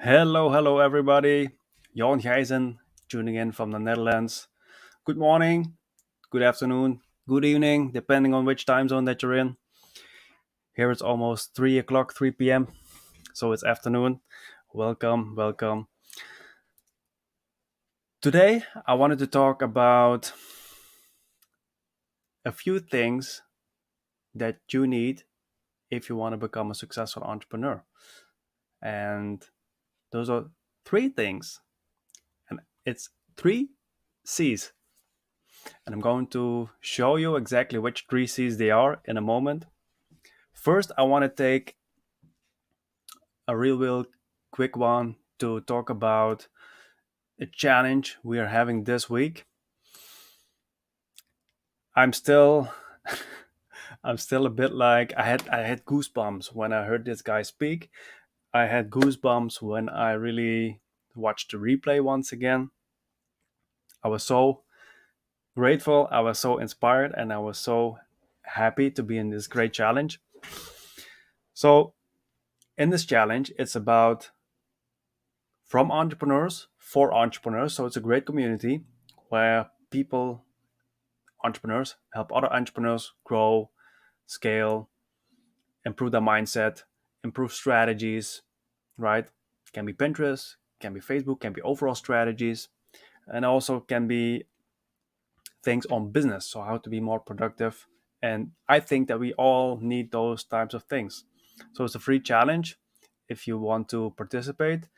Hello, everybody. Jan Gijzen tuning in from the Netherlands. Good morning, good afternoon, good evening, depending on which time zone that you're in. Here it's almost 3 o'clock, 3 p.m., so it's afternoon. Welcome. Today, I wanted to talk about a few things that you need if you want to become a successful entrepreneur. And those are three things, and it's three C's. And I'm going to show you exactly which three C's they are in a moment. First, I want to take a real quick one to talk about a challenge we are having this week. I'm still I'm still a bit like I had goosebumps when I heard this guy speak. I had goosebumps when I really watched the replay once again. I was so grateful, I was so inspired, and I was so happy to be in this great challenge. So, in this challenge, it's about from entrepreneurs for entrepreneurs. So, it's a great community where people, entrepreneurs, help other entrepreneurs grow, scale, improve their mindset, improve strategies, right? Can be Pinterest, can be Facebook, can be overall strategies, and also can be things on business. So, how to be more productive. And I think that we all need those types of things. So, it's a free challenge if you want to participate.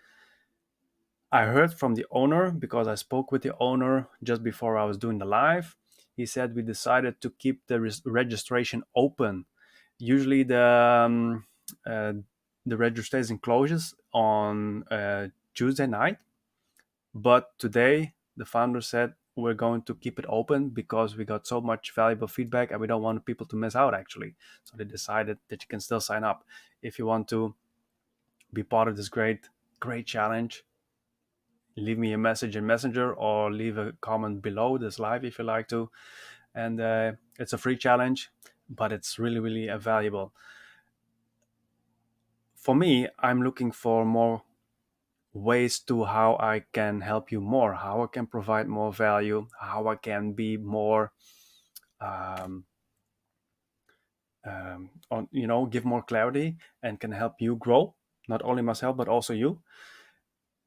I heard from the owner because I spoke with the owner just before I was doing the live. He said we decided to keep the registration open. Usually uh, the registration closes on Tuesday night, but today the founder said we're going to keep it open because we got so much valuable feedback and we don't want people to miss out actually. So they decided that you can still sign up if you want to be part of this great challenge. Leave me a message in Messenger or leave a comment below this live if you like to. And it's a free challenge, but it's really valuable. For me, I'm looking for more ways to how I can help you more, how I can provide more value, how I can be more um, on give more clarity and can help you grow, not only myself but also you.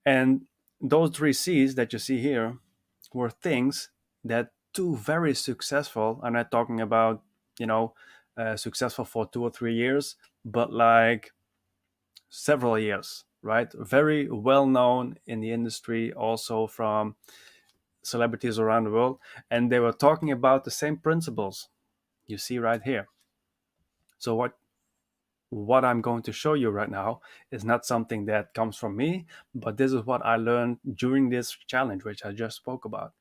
And those three C's that you see here were things that two very successful, I'm not talking about, successful for 2 or 3 years, but like several years, right? Very well known in the industry, also from celebrities around the world. And they were talking about the same principles you see right here. So what I'm going to show you right now is not something that comes from me, but this is what I learned during this challenge, which I just spoke about.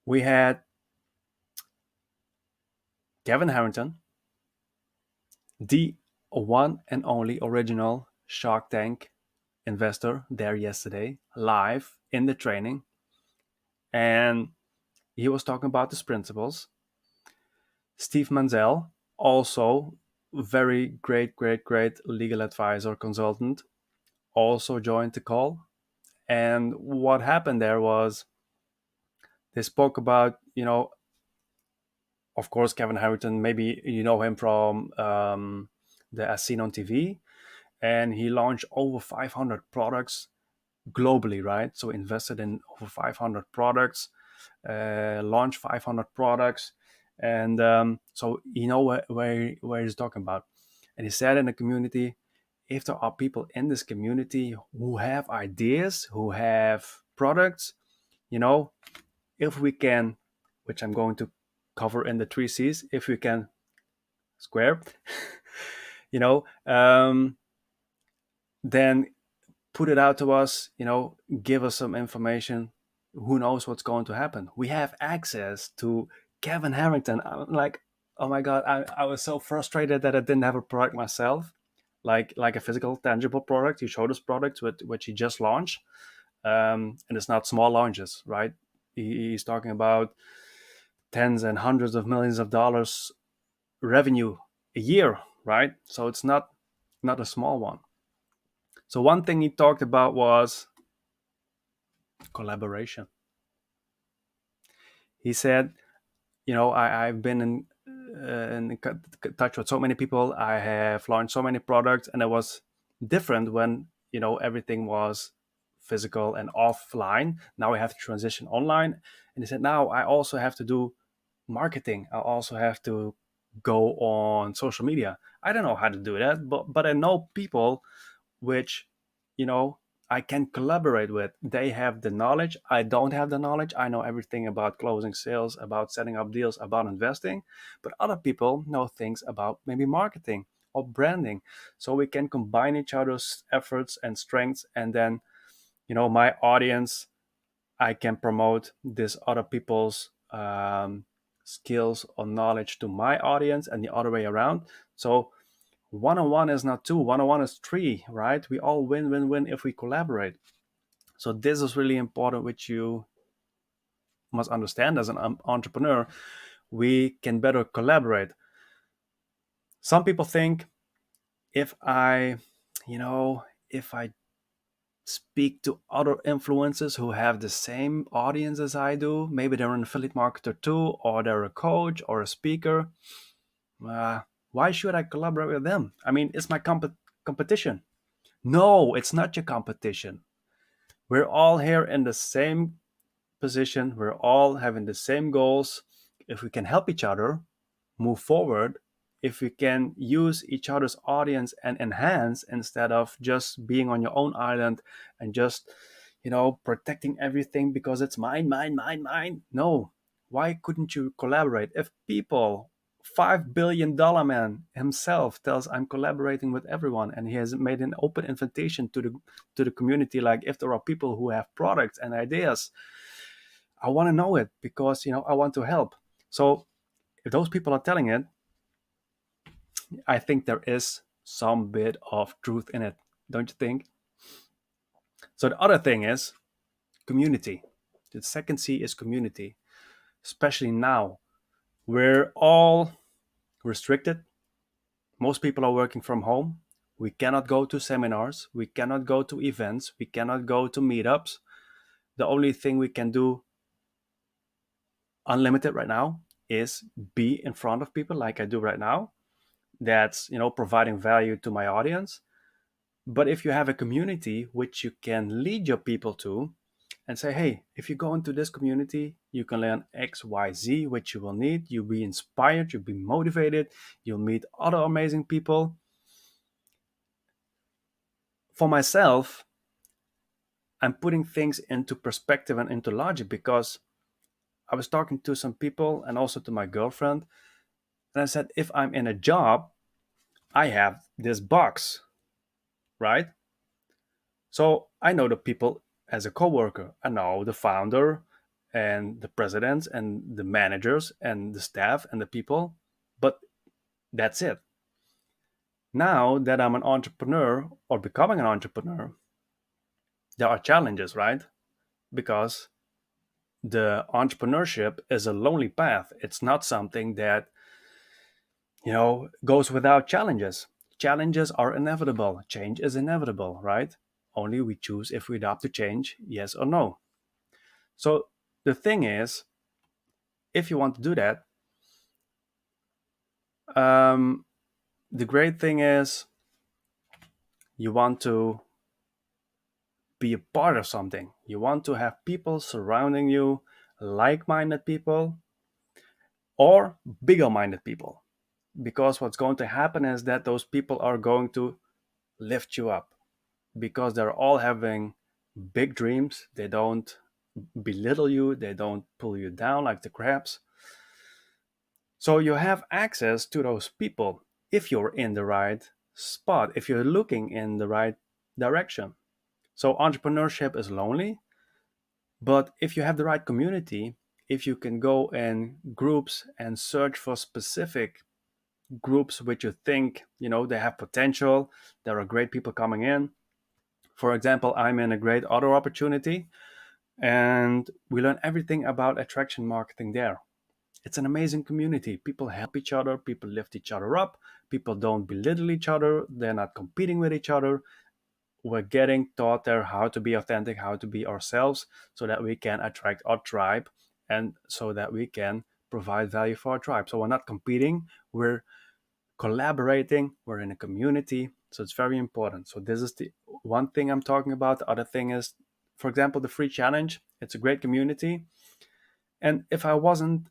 We had Kevin Harrington, the one and only original Shark Tank investor, there yesterday, live in the training. And he was talking about his principles. Steve Manzel, also very great legal advisor, consultant, also joined the call. And what happened there was they spoke about, of course, Kevin Harrington, maybe you know him from the As Seen on TV, and he launched over 500 products globally, right? So invested in over 500 products, launched 500 products, and so you know where he's talking about. And he said in the community, if there are people in this community who have ideas, who have products, you know, if we can, which I'm going to cover in the three C's, if we can square, you know, then put it out to us, give us some information. Who knows what's going to happen? We have access to Kevin Harrington. I'm like, oh my God, I was so frustrated that I didn't have a product myself, like a physical, tangible product. He showed us products which he just launched. And it's not small launches, right? He's talking about tens and hundreds of millions of dollars revenue a year, right? So it's not a small one. So one thing he talked about was collaboration. He said, I've been in touch with so many people. I have launched so many products, and it was different when everything was physical and offline. Now I have to transition online, and he said now I also have to do marketing. I also have to go on social media. I don't know how to do that, but I know people which you know I can collaborate with. They have the knowledge. I don't have the knowledge. I know everything about closing sales, about setting up deals, about investing, but other people know things about maybe marketing or branding. So we can combine each other's efforts and strengths, and then my audience, I can promote this other people's skills or knowledge to my audience, and the other way around. So one on one is not two, one on one is three, right? We all win, win, win if we collaborate. So this is really important, which you must understand as an entrepreneur. We can better collaborate. Some people think if I, if I speak to other influencers who have the same audience as I do, maybe they're an affiliate marketer too, or they're a coach or a speaker. Uh, why should I collaborate with them? I mean, it's my competition. No, it's not your competition. We're all here in the same position. We're all having the same goals. If we can help each other move forward, if we can use each other's audience and enhance instead of just being on your own island and just, protecting everything because it's mine, mine, mine, mine. No. Why couldn't you collaborate? If people, $5 billion man himself tells I'm collaborating with everyone, and he has made an open invitation to the community, like if there are people who have products and ideas, I want to know it because I want to help. So if those people are telling it, I think there is some bit of truth in it, don't you think? So the other thing is community. The second C is community, especially now. We're all restricted. Most people are working from home. We cannot go to seminars. We cannot go to events. We cannot go to meetups. The only thing we can do unlimited right now is be in front of people like I do right now. That's, providing value to my audience. But if you have a community which you can lead your people to and say, hey, if you go into this community, you can learn X, Y, Z, which you will need. You'll be inspired, you'll be motivated, you'll meet other amazing people. For myself, I'm putting things into perspective and into logic because I was talking to some people and also to my girlfriend. And I said, if I'm in a job, I have this box, right? So I know the people as a coworker. I know the founder and the presidents and the managers and the staff and the people, but that's it. Now that I'm an entrepreneur or becoming an entrepreneur, there are challenges, right? Because the entrepreneurship is a lonely path. It's not something that, goes without challenges. Challenges are inevitable. Change is inevitable, right? Only we choose if we adopt to change, yes or no. So the thing is, if you want to do that, um, the great thing is you want to be a part of something. You want to have people surrounding you, like minded people or bigger minded people. Because what's going to happen is that those people are going to lift you up because they're all having big dreams. They don't belittle you, they don't pull you down like the crabs. So you have access to those people if you're in the right spot, if you're looking in the right direction. So entrepreneurship is lonely, but if you have the right community, if you can go in groups and search for specific groups which you think, they have potential, there are great people coming in. For example, I'm in a great auto opportunity and we learn everything about attraction marketing there. It's an amazing community. People help each other, people lift each other up, people don't belittle each other, they're not competing with each other. we're getting taught there how to be authentic, how to be ourselves, so that we can attract our tribe, and so that we can provide value for our tribe. So we're not competing, we're collaborating, we're in a community. So it's very important. So this is the one thing I'm talking about. The other thing is, for example, the free challenge. It's a great community. And if I wasn't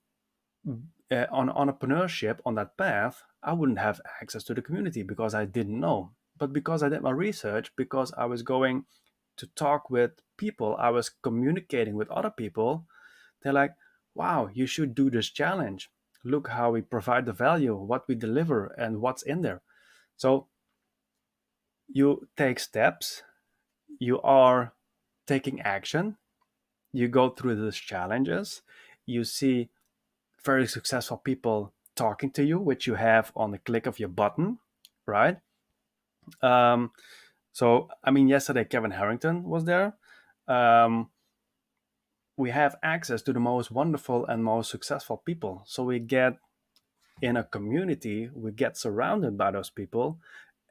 on entrepreneurship on that path, I wouldn't have access to the community because I didn't know. But because I did my research, because I was going to talk with people, I was communicating with other people, they're like, wow, you should do this challenge. Look how we provide the value, what we deliver, and what's in there. So you take steps, you are taking action, you go through these challenges, you see very successful people talking to you, which you have on the click of your button, right? Um, so, I mean, yesterday Kevin Harrington was there. Um, we have access to the most wonderful and most successful people. So we get in a community, we get surrounded by those people.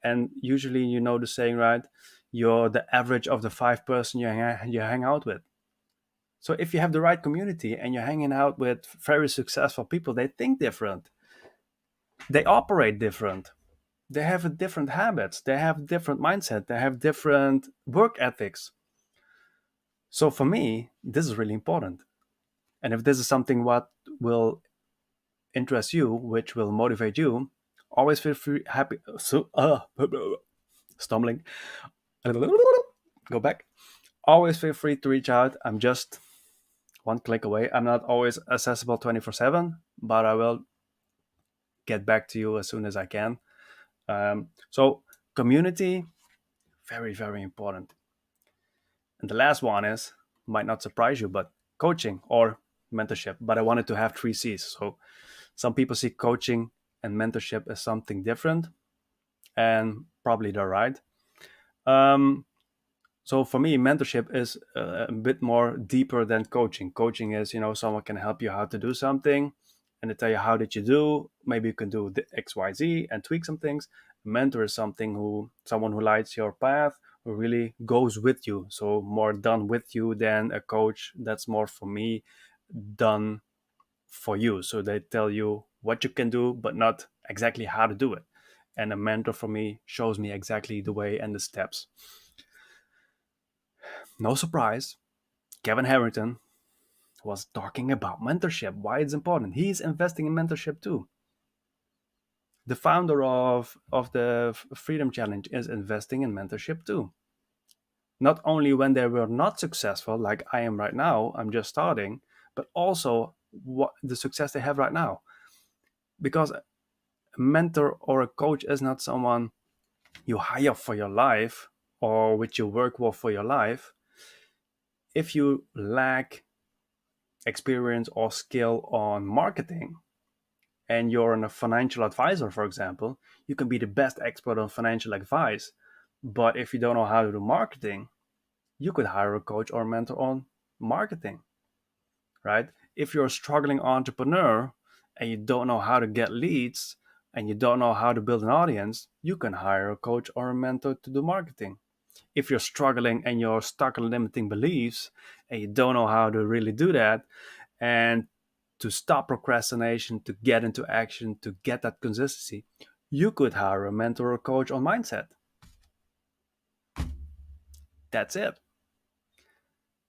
And usually, you know the saying, right? You're the average of the five person you hang out with. So if you have the right community and you're hanging out with very successful people, they think different, they operate different, they have different habits, they have different mindset, they have different work ethics. So for me, this is really important. And if this is something what will interest you, which will motivate you, always feel free happy so stumbling. Go back. Always feel free to reach out. I'm just one click away. I'm not always accessible 24/7, but I will get back to you as soon as I can. So community, very, very important. And the last one is, might not surprise you, but coaching or mentorship. But I wanted to have three C's. So some people see coaching and mentorship as something different, and probably they're right. Um, so for me, mentorship is a bit more deeper than coaching. Coaching is, someone can help you how to do something, and they tell you how did you do. Maybe you can do the X, Y, Z and tweak some things. A mentor is someone who lights your path, who really goes with you. So more done with you than a coach. That's more for me done for you. So they tell you what you can do, but not exactly how to do it. And a mentor for me shows me exactly the way and the steps. No surprise, Kevin Harrington was talking about mentorship, why it's important. He's investing in mentorship too. The founder of the Freedom Challenge is investing in mentorship too. Not only when they were not successful, like I am right now, I'm just starting, but also what the success they have right now. Because a mentor or a coach is not someone you hire for your life or which you work with for your life. If you lack experience or skill on marketing and you're a financial advisor, for example, you can be the best expert on financial advice. But if you don't know how to do marketing, you could hire a coach or mentor on marketing, right? If you're a struggling entrepreneur and you don't know how to get leads and you don't know how to build an audience, you can hire a coach or a mentor to do marketing. If you're struggling and you're stuck in limiting beliefs and you don't know how to really do that, and to stop procrastination, to get into action, to get that consistency, you could hire a mentor or coach on mindset. That's it.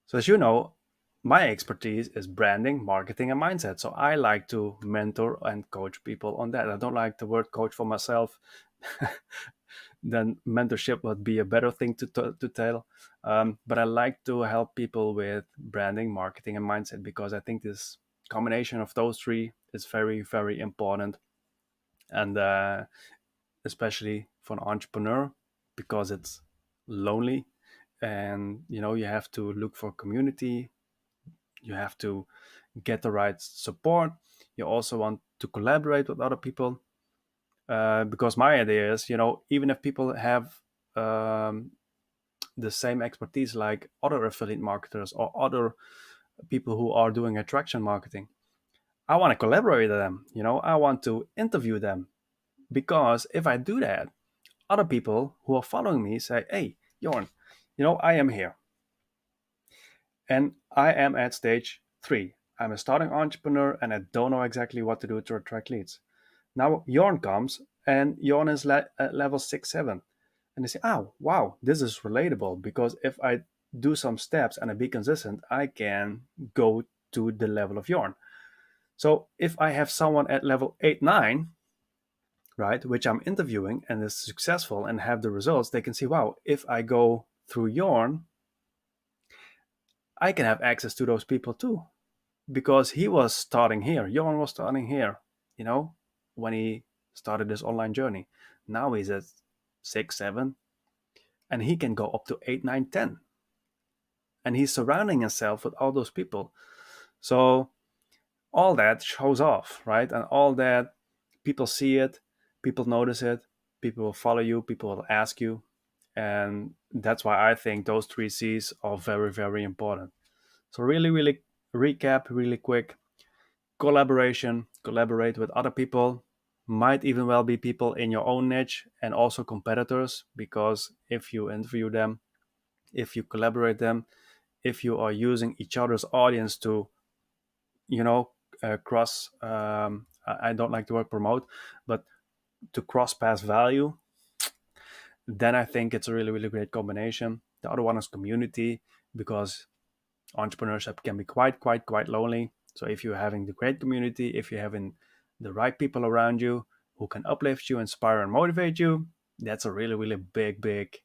So, as you know, my expertise is branding, marketing, and mindset. So, I like to mentor and coach people on that. I don't like the word coach for myself. Then mentorship would be a better thing to tell. But I like to help people with branding, marketing, and mindset because I think this combination of those three is very, very important. And especially for an entrepreneur because it's lonely and you have to look for community, you have to get the right support, you also want to collaborate with other people, because my idea is, even if people have um, the same expertise like other affiliate marketers or other people who are doing attraction marketing, I want to collaborate with them. I want to interview them, because if I do that, other people who are following me say, hey, Jorn, I am here and I am at stage 3. I'm a starting entrepreneur and I don't know exactly what to do to attract leads. Now Jorn comes and Jorn is at level 6, 7. And they say, oh, wow, this is relatable because if I do some steps and I be consistent, I can go to the level of Jorn. So if I have someone at level 8, 9, right, which I'm interviewing and is successful and have the results, they can see, wow, if I go through Jorn, I can have access to those people too. Because he was starting here. Jorn was starting here, you know, when he started this online journey. Now he's at 6, 7, and he can go up to 8, 9, 10. And he's surrounding himself with all those people. So all that shows off, right? And all that, people see it, people notice it, people will follow you, people will ask you. And that's why I think those 3 C's are very, very important. So, really, really recap really quick: collaboration, collaborate with other people, might even well be people in your own niche and also competitors, because if you interview them, if you collaborate them, if you are using each other's audience to, you know, cross, I don't like the word promote, but to cross pass value, then I think it's a really, really great combination. The other one is community, because entrepreneurship can be quite lonely. So if you're having the great community, if you're having the right people around you who can uplift you, inspire, and motivate you, that's a really, really big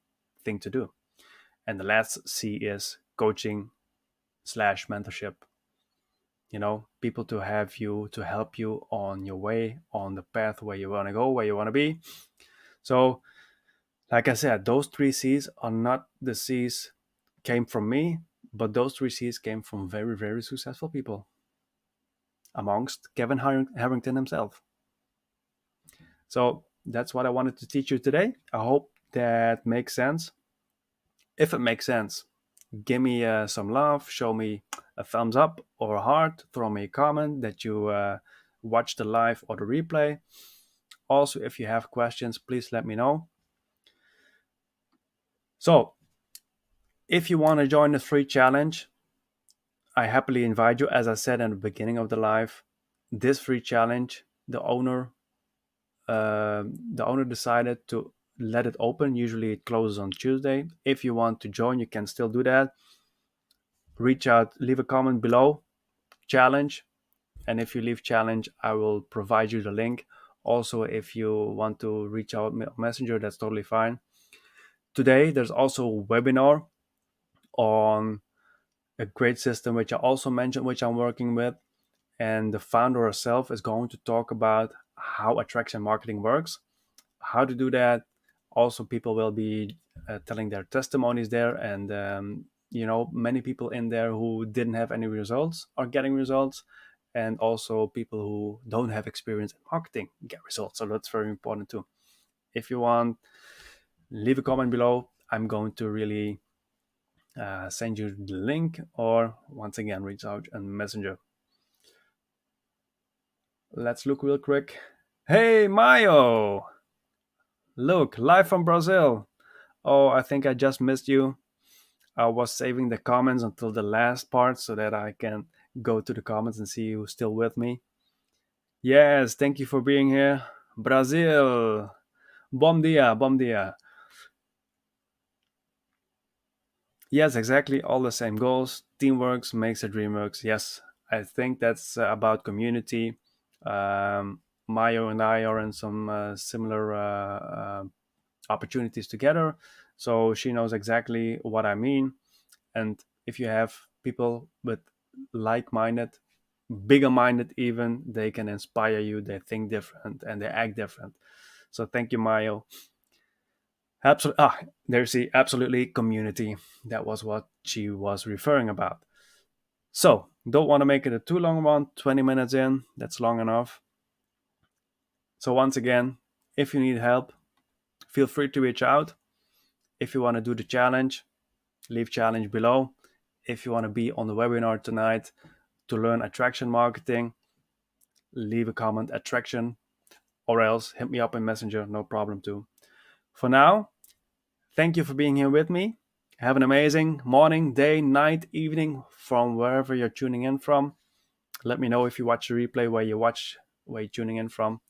thing to do. And the last C is coaching slash mentorship. People to have you, to help you on your way, on the path where you want to go, where you want to be. So, like I said, those 3 C's are not the C's came from me, but those 3 C's came from very, very successful people, amongst Kevin Harrington himself. So that's what I wanted to teach you today. I hope that makes sense. If it makes sense, give me some love, show me a thumbs up or a heart, throw me a comment that you watch the live or the replay. Also, if you have questions, please let me know. So, if you want to join the free challenge, I happily invite you. As I said in the beginning of the live, this free challenge, the owner decided to let it open. Usually it closes on Tuesday. If you want to join, you can still do that. Reach out, leave a comment below, challenge, and if you leave challenge, I will provide you the link. Also, if you want to reach out messenger, that's totally fine. Today there's also a webinar on a great system which I also mentioned, which I'm working with, and the founder herself is going to talk about how attraction marketing works, how to do that. Also, people will be telling their testimonies there, and many people in there who didn't have any results are getting results, and also people who don't have experience in marketing get results. So that's very important too. If you want, leave a comment below. I'm going to really send you the link, or once again reach out on Messenger. Let's look real quick. Hey Mayo, look, live from Brazil. Oh, I think I just missed you. I was saving the comments until the last part so that I can go to the comments and see who's still with me. Yes, thank you for being here. Brazil. Bom dia, bom dia. Yes, exactly. All the same goals. Teamwork makes the dream works. Yes, I think that's about community. Mayo and I are in some similar opportunities together. So she knows exactly what I mean. And if you have people with like-minded, bigger-minded even, they can inspire you. They think different and they act different. So thank you, Mayo. Absolutely. There's the absolutely community. That was what she was referring about. So don't want to make it a too long one. 20 minutes in, that's long enough. So once again, if you need help, feel free to reach out. If you want to do the challenge, leave challenge below. If you want to be on the webinar tonight to learn attraction marketing, leave a comment attraction, or else hit me up in Messenger, no problem too. For now, Thank you for being here with me. Have an amazing morning, day, night, evening from wherever you're tuning in from. Let me know if you watch the replay where you're tuning in from.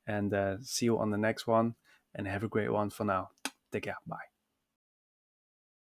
And see you on the next one. And have a great one for now. Take care. Bye.